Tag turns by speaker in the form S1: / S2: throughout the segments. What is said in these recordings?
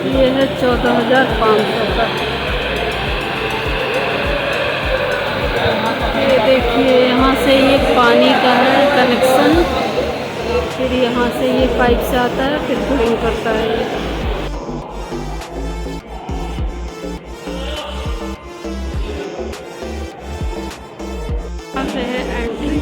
S1: ये है 14,500 का। ये देखिए यहाँ से ये पानी का है कनेक्शन, फिर यहाँ से ये पाइप से आता है, फिर कूलिंग करता है ये। यहाँ से है एंट्री।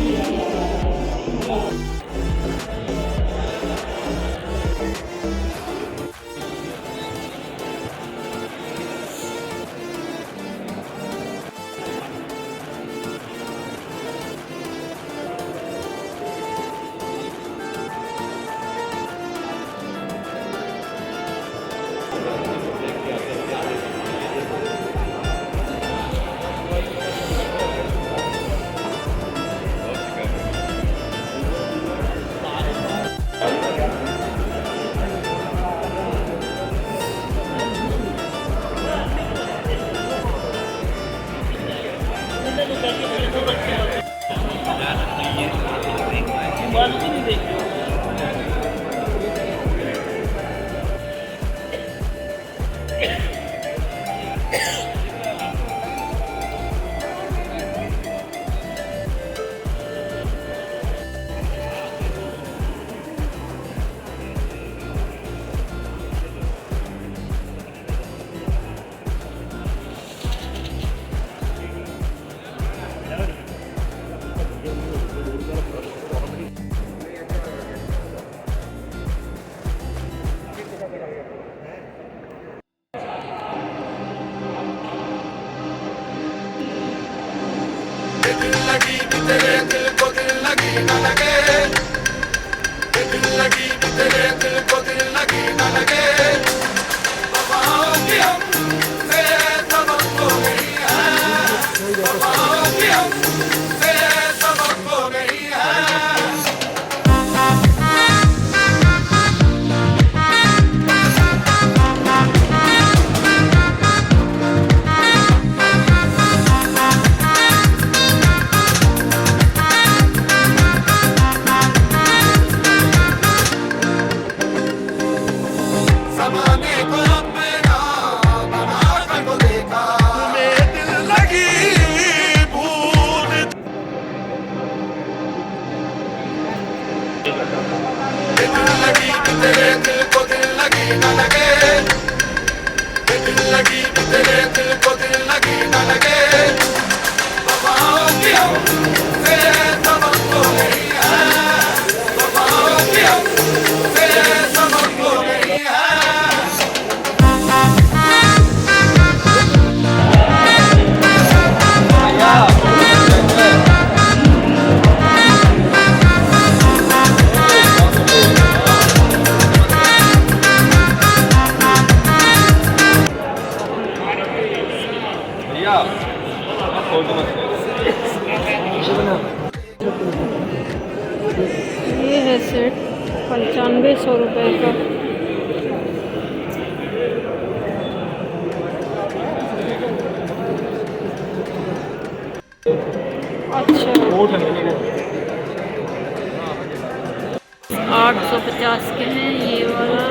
S2: दिल लगी कि तेरे दिल को दिल लगी न लगे, दिल लगी कि तेरे दिल को दिल लगी न लगे। वफाओं की हमसे सबक हो गई है, वफाओं की हमसे सबक हो गई है। तेरे दिल को दिल लगी न लगे, दिल लगी तेरे दिल को दिल लगी न लगे। वफाओं की हमसे सबक हो गई है, वफाओं की हमसे सबक हो गई है।
S1: ये है सेट 9500 रुपये का। अच्छा 850 के हैं ये वाला।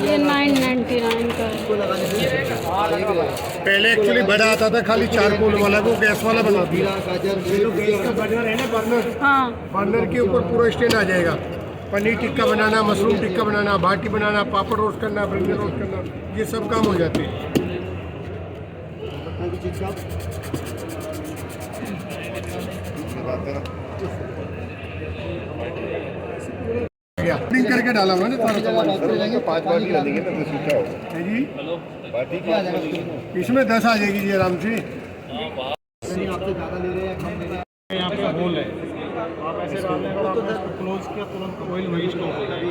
S1: ये 999 का है।
S3: पहले एक्चुअली बड़ा आता था खाली 4 पोल वाला, वो गैस वाला बना दिया। गैस का बर्नर है ना, बर्नर,
S1: हाँ
S3: बर्नर के ऊपर पूरा स्टैंड आ जाएगा। पनीर टिक्का बनाना, मशरूम टिक्का बनाना, बाटी बनाना, पापड़ रोस्ट करना, ब्रिंजल रोस्ट करना, ये सब काम हो जाते हैं। प्रिंट करके डाला हुआ ना सारा सामान।
S4: 5 बाटी डालेंगे ना तो सूखा होगा
S3: है जी।
S4: बाटी
S3: इसमें 10 आ जाएगी जी आराम से।
S4: आपसे ज़्यादा ले रहे हैं, कम ले रहे हैं।
S3: यहाँ पे होल है, आप
S5: पैसे डालने का आपने इसको क्लोज किया तुरंत ऑयल वही स्टॉक हो जाएगा।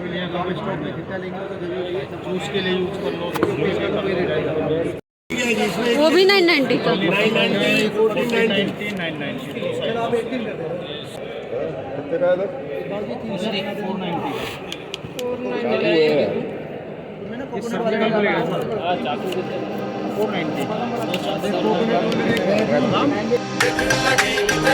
S5: ऑयल यहाँ कम स्टॉक में कितना लेंगे तो जूस के लिए यूज़ कर लो,
S1: वो भी 990 का।
S3: 990, 1490।
S5: 990
S4: कितने का है सर?
S5: 490 इस सब्जी का प्लेट है सर 490
S1: यहाँ पे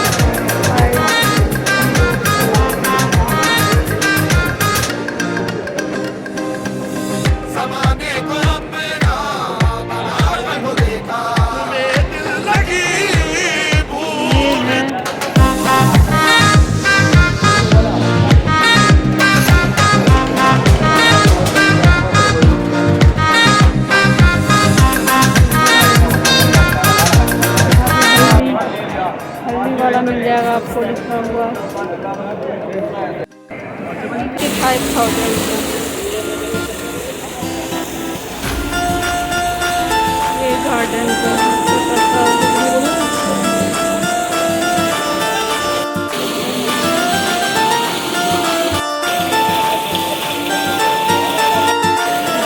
S1: आप
S2: ज़माने को अपना बना को देखा, तुम्हें दिल लगी भूख।
S1: ये है हल्दी वाला मिल जाएगा आपको लिखा हुआ 55,000 ये गार्डन का छोटा सा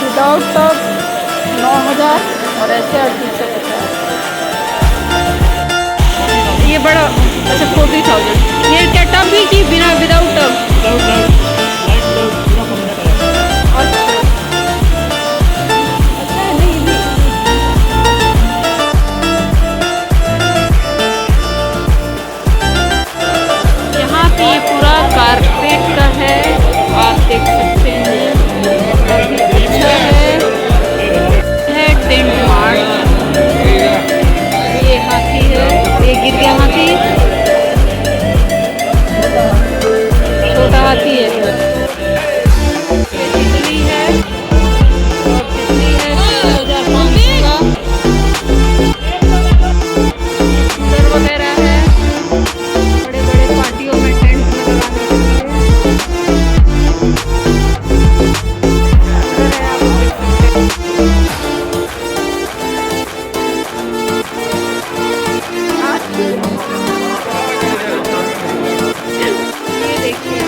S1: विदाउट टब 9,000 और ऐसे 3850। ये बड़ा अच्छा 40,000। ये क्या टब भी की बिना विदाउट टब? अच्छा अच्छा है नहीं भी यहाँ पे ये पूरा कारपेट का है, आप देख सकते हैं। काफी अच्छा है टेंट मार्ट। ये हाथी है, ये गिर गया हाथी, छोटा हाथी है। ये तितली है और तितली है 2,500 का। कूलर वगैरह है, बड़े बड़े पार्टियों में टेंट में लगाने के लिए। कूलर है, आप देख सकते हैं। ये देखिए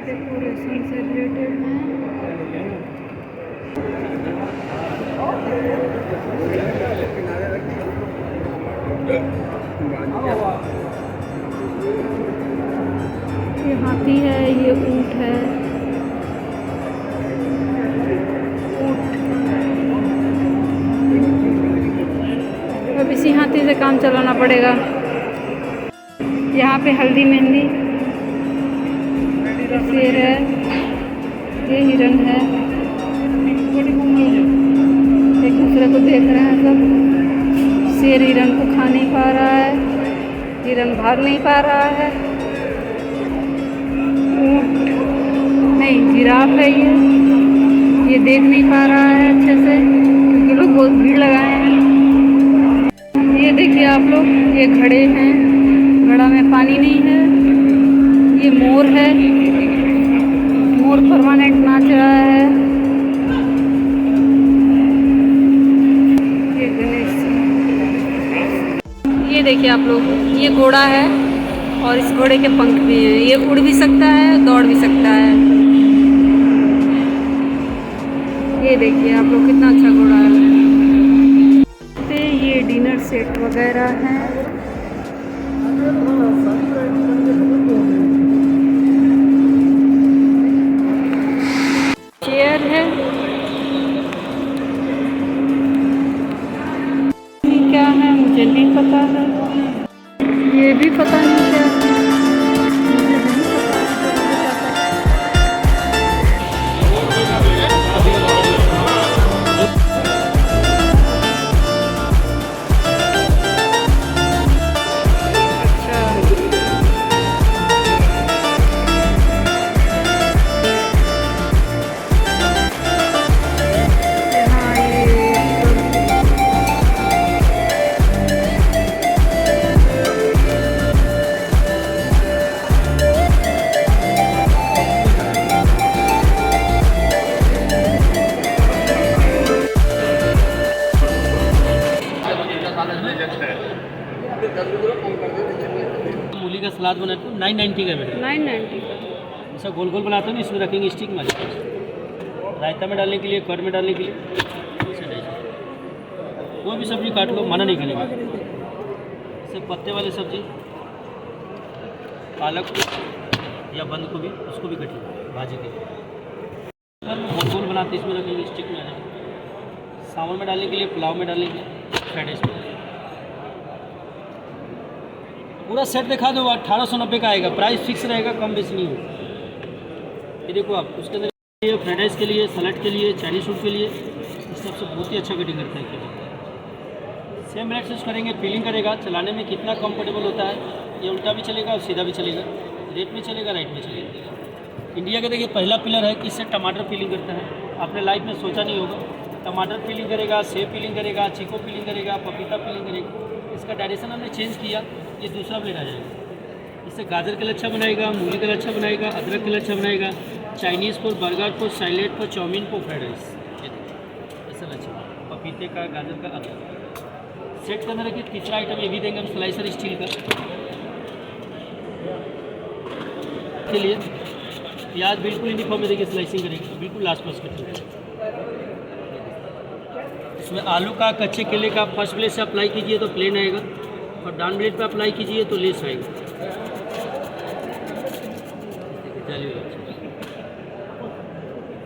S1: डेकोरेशन से रिलेटेड है। ये हाथी है, ये ऊंट है। ऊंट अब इसी हाथी से काम चलाना पड़ेगा। यहाँ पे हल्दी मेहंदी, ये शेर है, ये हिरन है, एक दूसरे को देख रहे हैं सब। शेर हिरन को खा नहीं पा रहा है, हिरन भाग नहीं पा रहा है। ऊँट नहीं, जिराफ है, ये देख नहीं पा रहा है अच्छे से क्योंकि लोग बहुत भीड़ लगाए हैं। ये देखिए आप लोग, ये घड़े हैं, घड़ा में पानी नहीं है। ये मोर है, मोर परमानेंट नाच रहा है। ये गणेश जी। ये देखिए आप लोग, ये घोड़ा है और इस घोड़े के पंख भी हैं। ये उड़ भी सकता है, दौड़ भी सकता है। ये देखिए आप लोग, कितना अच्छा घोड़ा है। ये डिनर सेट वगैरह हैं। चेयर है। ये क्या है मुझे नहीं पता है, ये भी पता नहीं क्या है।
S5: मूली का सलाद बनाते हो 990 का बेटा।
S1: 990 का।
S5: ऐसा गोल गोल बनाते हो ना, इसमें रखेंगे स्टिक में। रायता में डालने के लिए, कर्ड में डालने के लिए कोई भी सब्जी काट लो, मना नहीं करेंगे। जैसे पत्ते वाली सब्जी, पालक या बंद गोभी, उसको भी कट लो भाजी के लिए। गोल गोल बनाते इसमें रखेंगे, स्टिक में आ जाएगा। सावन में डालने के लिए, पुलाव में डालने के लिए, फ्राइड राइस में। पूरा सेट दिखा दो, 1890 का आएगा। प्राइस फिक्स रहेगा, कम बेसी नहीं होगा। ये देखो आप, उसके अंदर फ्राइड राइस के लिए, सलाद के लिए, चाइनीज फूड के लिए, इस सबसे बहुत ही अच्छा कटिंग करता है। सेम रेट से करेंगे, फीलिंग करेगा, चलाने में कितना कंफर्टेबल होता है। ये उल्टा भी चलेगा और सीधा भी चलेगा, लेफ्ट में चलेगा, राइट में चलेगा। इंडिया का देखिए पहला पिलर है कि इससे टमाटर फीलिंग करता है। आपने लाइफ में सोचा नहीं होगा, टमाटर फीलिंग करेगा, सेब फीलिंग करेगा, चीको फीलिंग करेगा, पपीता फीलिंग करेगा। इसका डायरेक्शन हमने चेंज किया, ये दूसरा प्लेट आ जाएगा। इससे गाजर के लच्छा बनाएगा, मूली का लच्छा बनाएगा, अदरक का लच्छा बनाएगा, चाइनीज़ को, बर्गर को, सैलेड को, चाउमीन को, फ्राइड राइस, ऐसा लच्छा, पपीते का, गाजर का, अदरक। सेट के अंदर रखिए। तीसरा आइटम ये भी देंगे हम, स्लाइसर स्टील का के लिए। प्याज बिल्कुल यूनिफॉर्म में देखिए स्लाइसिंग करेंगे, बिल्कुल लास्ट पास कटिंग। इसमें आलू का, कच्चे केले का फर्स्ट प्लेट से अप्लाई कीजिए तो प्लेन आएगा, और डाउन ब्लेड पे अप्लाई कीजिए तो लेस आएगा।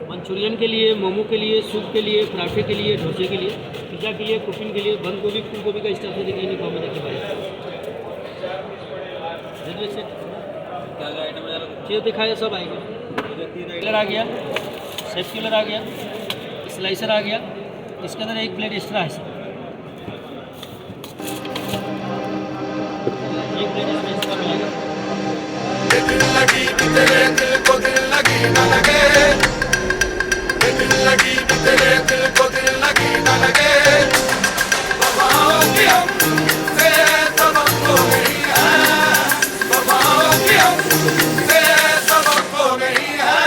S5: मंचूरियन के लिए, मोमो के लिए, सूप के लिए, पराठे के लिए, डोसे के लिए, पिज़्ज़ा के लिए, कुकिंग के लिए, बंद गोभी, फूल गोभी का स्टफ से देखिए यूनिफॉर्म में देखिए भाई। चीज़ दिखाया सब आएगा। कलर आ गया, शेफ कलर आ गया, स्लाइसर आ गया। इसके अंदर एक प्लेट एक्स्ट्रा है सर, एक प्लेट इसमें एक्स्ट्रा मिलेगा।
S2: दिल लगी तेरे दिल को दिल लगी न लगे, दिल लगी तेरे दिल को दिल लगी न लगे। वफाओं की हमसे सबक हो गई है, वफाओं की हमसे सबक हो गई है।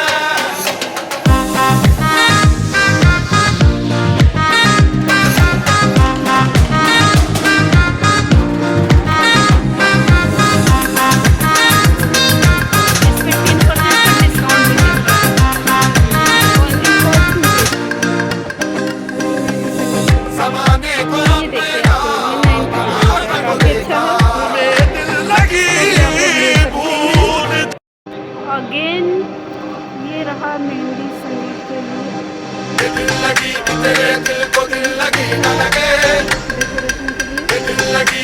S1: अगेन ये रहा मेहंदी संगीत के लिए।
S2: दिल लगी तेरे दिल को दिल लगी न लगे,
S1: डेकोरेशन के लिए।
S2: दिल लगी